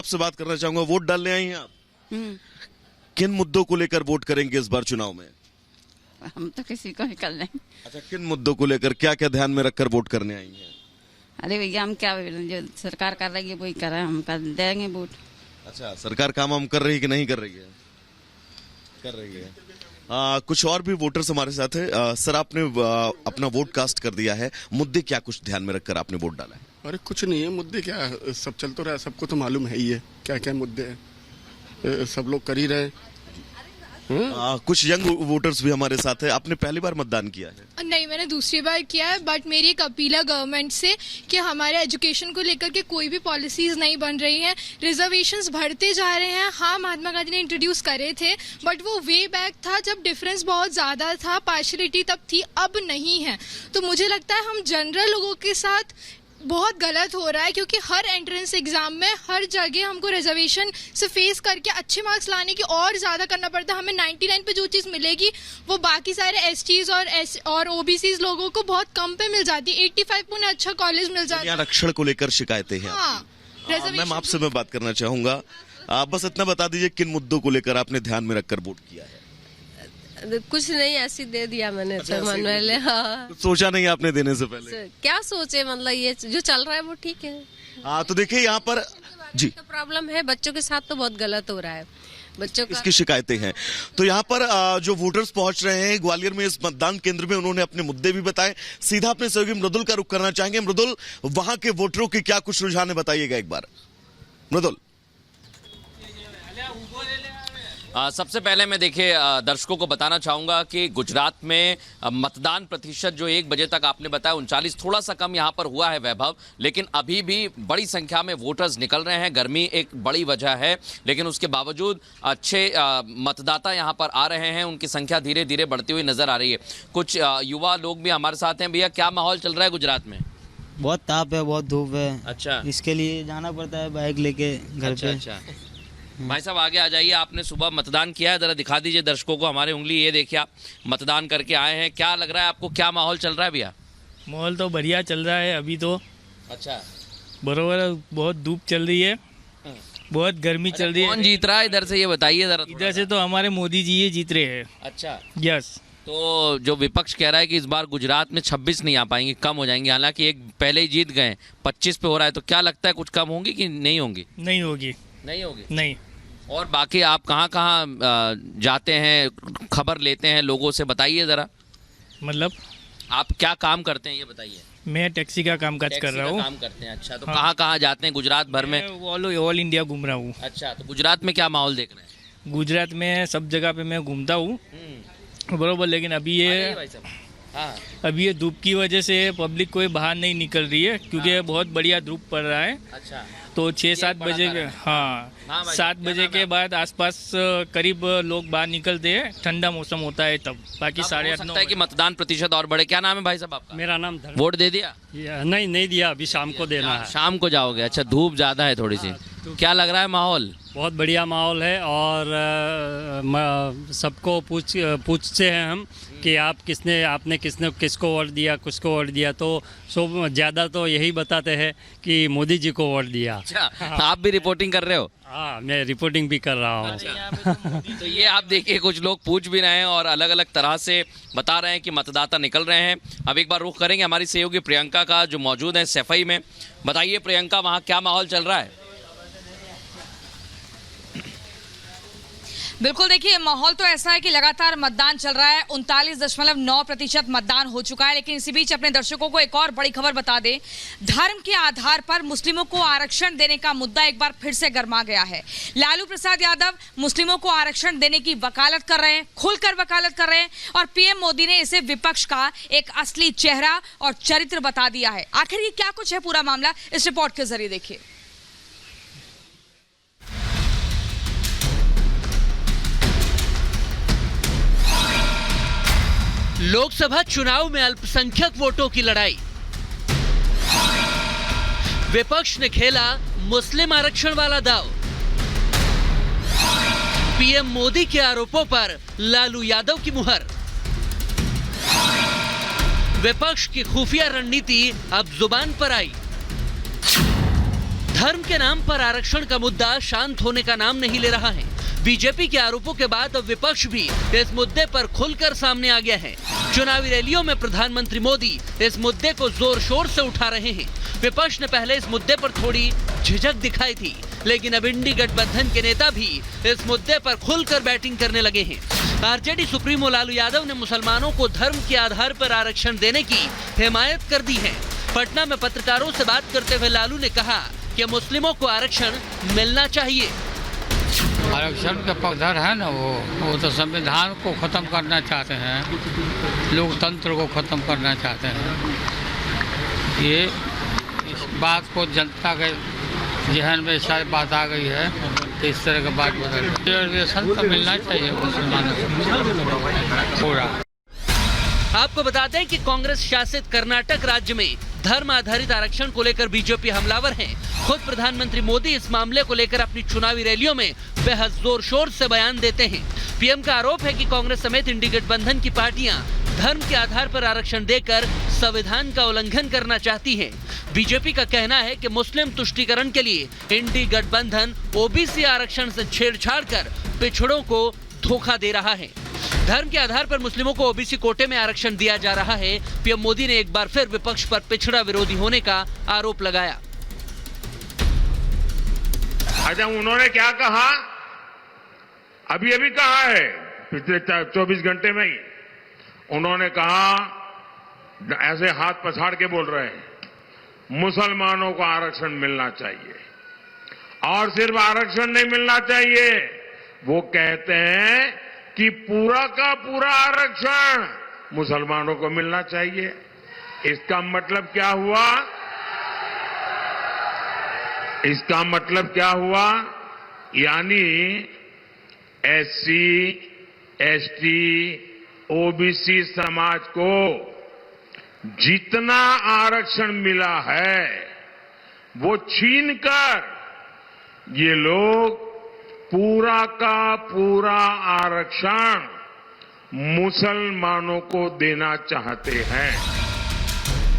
आपसे बात करना चाहूंगा, वोट डालने आई हैं आप? किन मुद्दों को लेकर वोट करेंगे इस बार चुनाव में? हम तो किसी को ही कर लेंगे। अच्छा, किन मुद्दों को लेकर, क्या क्या ध्यान में रखकर वोट करने आई हैं? अरे भैया हम क्या, जो सरकार कर रही है वही कर रहे हैं, हम कर देंगे वोट। अच्छा, सरकार काम हम कर रही है कि नहीं कर रही है? कर रही है। कुछ और भी वोटर्स हमारे साथ है। सर, आपने अपना वोट कास्ट कर दिया है, मुद्दे क्या कुछ ध्यान में रखकर आपने वोट डाला है? अरे कुछ नहीं है, मुद्दे क्या है, सब चल तो रहा है, सबको तो मालूम है ही है क्या क्या मुद्दे हैं, सब लोग कर ही रहे। कुछ यंग वोटर्स भी हमारे साथ है। आपने पहली बार मतदान किया है? नहीं, मैंने दूसरी बार किया है, बट मेरी एक अपील है गवर्नमेंट से कि हमारे एजुकेशन को लेकर के कोई भी पॉलिसीज नहीं बन रही हैं, रिजर्वेशंस बढ़ते जा रहे हैं। हाँ, महात्मा गांधी ने इंट्रोड्यूस करे थे, बट वो वे बैक था जब डिफरेंस बहुत ज़्यादा था, पार्शलिटी तब थी, अब नहीं है। तो मुझे लगता है हम जनरल लोगों के साथ बहुत गलत हो रहा है, क्योंकि हर एंट्रेंस एग्जाम में हर जगह हमको रिजर्वेशन से फेस करके अच्छे मार्क्स लाने की और ज़्यादा करना पड़ता है। हमें 99 पे जो चीज़ मिलेगी वो बाकी सारे एसटीज और ओबीसीज लोगों को बहुत कम पे मिल जाती है। 85 पे उन्हें अच्छा कॉलेज मिल जाता है। आरक्षण को लेकर शिकायतें हैं? हाँ, मैम, आपसे मैं बात करना चाहूंगा, आप बस इतना बता दीजिए किन मुद्दों को लेकर आपने ध्यान में रखकर वोट किया है? कुछ नहीं, ऐसे दे दिया मैंने। अच्छा, मैनुअल। हाँ, सोचा नहीं आपने देने से पहले? क्या सोचे, मतलब ये जो चल रहा है वो ठीक है। हाँ, तो देखिए यहाँ पर जी तो प्रॉब्लम है, बच्चों के साथ तो बहुत गलत हो रहा है, बच्चों का इसकी शिकायतें हैं। तो यहाँ पर जो वोटर्स पहुंच रहे हैं ग्वालियर में इस मतदान केंद्र में, उन्होंने अपने मुद्दे भी बताए। सीधा अपने सहयोगी मृदुल का रुख करना चाहेंगे। मृदुल, वहां के वोटरों की क्या कुछ रुझान है, बताइएगा एक बार। मृदुल। सबसे पहले मैं देखिए दर्शकों को बताना चाहूँगा कि गुजरात में मतदान प्रतिशत जो 1 बजे तक आपने बताया 39, थोड़ा सा कम यहाँ पर हुआ है वैभव, लेकिन अभी भी बड़ी संख्या में वोटर्स निकल रहे हैं। गर्मी एक बड़ी वजह है, लेकिन उसके बावजूद अच्छे मतदाता यहाँ पर आ रहे हैं, उनकी संख्या धीरे धीरे बढ़ती हुई नजर आ रही है। कुछ युवा लोग भी हमारे साथ हैं। भैया, क्या माहौल चल रहा है गुजरात में? बहुत ताप है, बहुत धूप है। अच्छा, इसके लिए जाना पड़ता है बाइक लेके घर पे। अच्छा। भाई साहब, आगे आ जाइए। आपने सुबह मतदान किया है, जरा दिखा दीजिए दर्शकों को हमारी उंगली। ये देखिए, आप मतदान करके आए हैं, क्या लग रहा है आपको, क्या माहौल चल रहा है भैया? माहौल तो बढ़िया चल रहा है अभी तो। अच्छा, बरोबर, बहुत धूप चल रही है, बहुत गर्मी चल रही है। कौन जीत रहा है इधर से, ये बताइए जरा। इधर से तो हमारे मोदी जी ये जीत रहे हैं। अच्छा, यस। तो जो विपक्ष कह रहा है कि इस बार गुजरात में 26 नहीं आ पाएंगे, कम हो जाएंगे, हालांकि एक पहले ही जीत गए, 25 पे हो रहा है, तो क्या लगता है कुछ कम होंगी कि नहीं होंगी? नहीं होगी। नहीं होगी? नहीं। और बाकी आप कहाँ कहाँ जाते हैं, खबर लेते हैं लोगों से, बताइए ज़रा। मतलब आप क्या काम करते हैं ये बताइए। मैं टैक्सी का काम काज कर रहा हूँ। काम करते हैं। अच्छा, तो हाँ। कहाँ कहाँ जाते हैं गुजरात भर में? ऑल इंडिया घूम रहा हूँ। अच्छा, तो गुजरात में क्या माहौल देख रहे हैं? गुजरात में सब जगह पे मैं घूमता हूँ, बरोबर, लेकिन अभी ये धूप की वजह से पब्लिक कोई बाहर नहीं निकल रही है, क्योंकि बहुत बढ़िया धूप पड़ रहा है। अच्छा, तो 6-7 बजे के, हाँ 7 बजे के बाद आसपास करीब लोग बाहर निकलते हैं, ठंडा मौसम होता है तब। बाकी 8:30-9 है कि मतदान प्रतिशत और बढ़े। क्या नाम है भाई साहब आपका? मेरा नाम वोट दे दिया? नहीं दिया, अभी शाम को देना है। शाम को जाओगे? अच्छा, धूप ज्यादा है थोड़ी सी। क्या लग रहा है माहौल? बहुत बढ़िया माहौल है, और सबको पूछते हैं हम कि आपने किसको वोट दिया, किसको वोट दिया, तो सब ज़्यादा तो यही बताते हैं कि मोदी जी को वोट दिया। अच्छा, आप भी रिपोर्टिंग कर रहे हो? हाँ, मैं रिपोर्टिंग भी कर रहा हूँ। तो ये आप देखिए, कुछ लोग पूछ भी रहे हैं और अलग अलग तरह से बता रहे हैं कि मतदाता निकल रहे हैं। अब एक बार रुख करेंगे हमारी सहयोगी प्रियंका का, जो मौजूद है सफाई में। बताइए प्रियंका, वहाँ क्या माहौल चल रहा है? बिल्कुल, देखिए माहौल तो ऐसा है कि लगातार मतदान चल रहा है। 39.9% मतदान हो चुका है। लेकिन इसी बीच अपने दर्शकों को एक और बड़ी खबर बता दें, धर्म के आधार पर मुस्लिमों को आरक्षण देने का मुद्दा एक बार फिर से गर्मा गया है। लालू प्रसाद यादव मुस्लिमों को आरक्षण देने की वकालत कर रहे हैं, खुलकर वकालत कर रहे हैं, और पीएम मोदी ने इसे विपक्ष का एक असली चेहरा और चरित्र बता दिया है। आखिर ये क्या कुछ है पूरा मामला, इस रिपोर्ट के जरिए देखिए। लोकसभा चुनाव में अल्पसंख्यक वोटों की लड़ाई। विपक्ष ने खेला मुस्लिम आरक्षण वाला दांव। पीएम मोदी के आरोपों पर लालू यादव की मुहर। विपक्ष की खुफिया रणनीति अब जुबान पर आई। धर्म के नाम पर आरक्षण का मुद्दा शांत होने का नाम नहीं ले रहा है। बीजेपी के आरोपों के बाद अब विपक्ष भी इस मुद्दे पर खुलकर सामने आ गया है। चुनावी रैलियों में प्रधानमंत्री मोदी इस मुद्दे को जोर शोर से उठा रहे हैं। विपक्ष ने पहले इस मुद्दे पर थोड़ी झिझक दिखाई थी, लेकिन अब इंडी गठबंधन के नेता भी इस मुद्दे पर खुलकर बैटिंग करने लगे हैं। आरजेडी सुप्रीमो लालू यादव ने मुसलमानों को धर्म के आधार पर आरक्षण देने की हिमायत कर दी है। पटना में पत्रकारों से बात करते हुए लालू ने कहा कि मुस्लिमों को आरक्षण मिलना चाहिए। आरक्षण का पक्षधर है ना, वो तो संविधान को खत्म करना चाहते हैं, लोकतंत्र को खत्म करना चाहते हैं। ये इस बात को जनता के जहन में शायद बात आ गई है, तो इस तरह का बात बदल रिजर्वेशन तो मिलना चाहिए मुसलमानों को पूरा। आपको बताते हैं कि कांग्रेस शासित कर्नाटक राज्य में धर्म आधारित आरक्षण को लेकर बीजेपी हमलावर है। खुद प्रधानमंत्री मोदी इस मामले को लेकर अपनी चुनावी रैलियों में बेहद जोर शोर से बयान देते हैं। पीएम का आरोप है कि कांग्रेस समेत इंडी गठबंधन की पार्टियां धर्म के आधार पर आरक्षण देकर संविधान का उल्लंघन करना चाहती है। बीजेपी का कहना है कि मुस्लिम तुष्टीकरण के लिए इंडी गठबंधन ओबीसी आरक्षण से छेड़छाड़ कर पिछड़ों को धोखा दे रहा है। धर्म के आधार पर मुस्लिमों को ओबीसी कोटे में आरक्षण दिया जा रहा है। पीएम मोदी ने एक बार फिर विपक्ष पर पिछड़ा विरोधी होने का आरोप लगाया। अच्छा, उन्होंने क्या कहा? अभी कहा है पिछले 24 घंटे में ही उन्होंने कहा, ऐसे हाथ पछाड़ के बोल रहे हैं, मुसलमानों को आरक्षण मिलना चाहिए। और सिर्फ आरक्षण नहीं मिलना चाहिए, वो कहते हैं कि पूरा का पूरा आरक्षण मुसलमानों को मिलना चाहिए। इसका मतलब क्या हुआ? इसका मतलब क्या हुआ? यानी एससी, एसटी, ओबीसी समाज को जितना आरक्षण मिला है वो छीनकर ये लोग पूरा का पूरा आरक्षण मुसलमानों को देना चाहते हैं।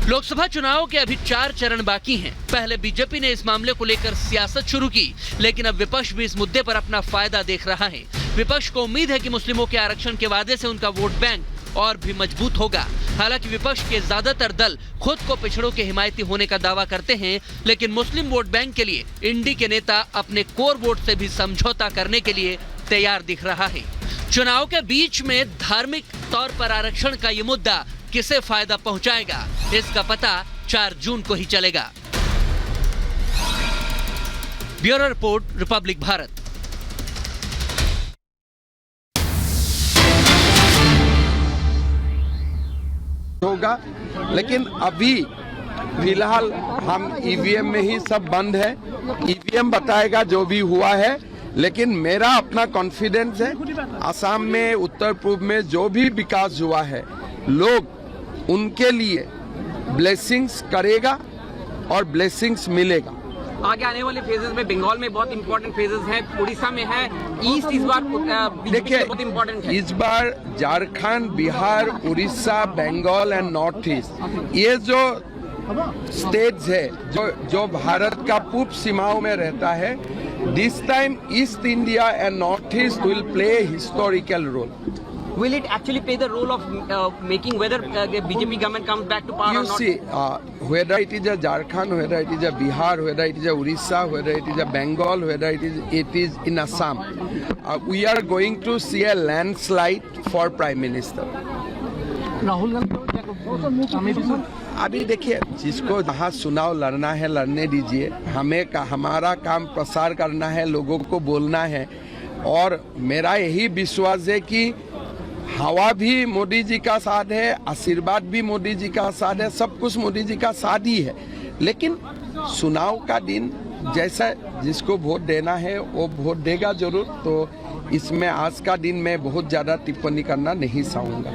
लोकसभा चुनाव के अभी 4 चरण बाकी हैं। पहले बीजेपी ने इस मामले को लेकर सियासत शुरू की, लेकिन अब विपक्ष भी इस मुद्दे पर अपना फायदा देख रहा है। विपक्ष को उम्मीद है कि मुस्लिमों के आरक्षण के वादे से उनका वोट बैंक और भी मजबूत होगा। हालांकि विपक्ष के ज्यादातर दल खुद को पिछड़ों के हिमायती होने का दावा करते हैं, लेकिन मुस्लिम वोट बैंक के लिए इंडी के नेता अपने कोर वोट से भी समझौता करने के लिए तैयार दिख रहा है। चुनाव के बीच में धार्मिक तौर पर आरक्षण का ये मुद्दा किसे फायदा पहुंचाएगा, इसका पता 4 जून को ही चलेगा। Bureau report, Republic Bharat. होगा, लेकिन अभी फिलहाल हम ईवीएम में ही सब बंद है। ईवीएम बताएगा जो भी हुआ है, लेकिन मेरा अपना कॉन्फिडेंस है असम में, उत्तर पूर्व में जो भी विकास हुआ है, लोग उनके लिए ब्लेसिंग्स करेगा और ब्लेसिंग्स मिलेगा। आगे आने वाले फेजेस में बंगाल में बहुत इंपॉर्टेंट फेजेस हैं, उड़ीसा में है, ईस्ट इस बार देखिए बहुत इंपॉर्टेंट है। इस बार Jharkhand, Bihar, Orissa, Bengal and north east, ये जो स्टेट्स है जो भारत का पूर्व सीमाओं में रहता है, this time east India and north east will play historical role. Will it actually play the role of making whether the BJP government comes back to power or not? You see, whether it is a Jharkhand, whether it is a Bihar, whether it is a Orissa, whether it is a Bengal, whether it is in Assam, we are going to see a landslide for Prime Minister. Rahul Gandhi अभी देखिए, जिसको जहाँ चुनाव लड़ना है लड़ने दीजिए। हमारा काम प्रसार करना है, लोगों को बोलना है, और मेरा यही विश्वास है कि हवा भी मोदी जी का साथ है, आशीर्वाद भी मोदी जी का साथ है, सब कुछ मोदी जी का साथ ही है। लेकिन चुनाव का दिन जैसा जिसको वोट देना है वो वोट देगा जरूर। तो इसमें आज का दिन मैं बहुत ज़्यादा टिप्पणी करना नहीं चाहूँगा।